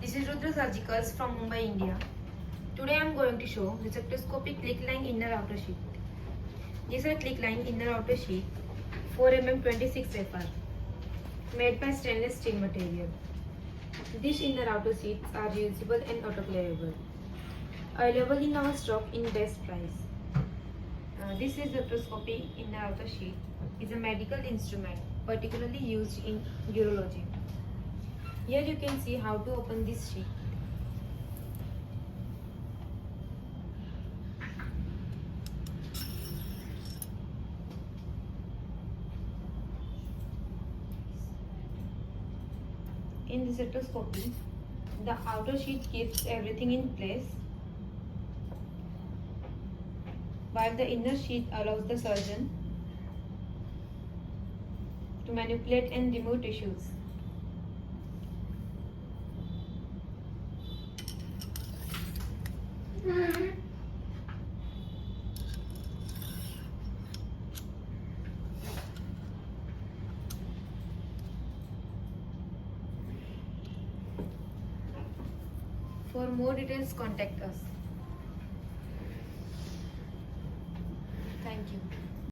This is Rudra Surgicals from Mumbai, India. Today I am going to show receptoscopic click line inner outer sheet. These are click line inner outer sheet 4 mm 26 FR made by stainless steel material. These inner outer sheets are reusable and autoclavable. Available in our stock in best price. This receptoscopy inner outer sheet is a medical instrument particularly used in urology. Here you can see how to open this sheet. In receptoscopy, the outer sheet keeps everything in place, while the inner sheet allows the surgeon to manipulate and remove tissues. For more details, contact us. Thank you.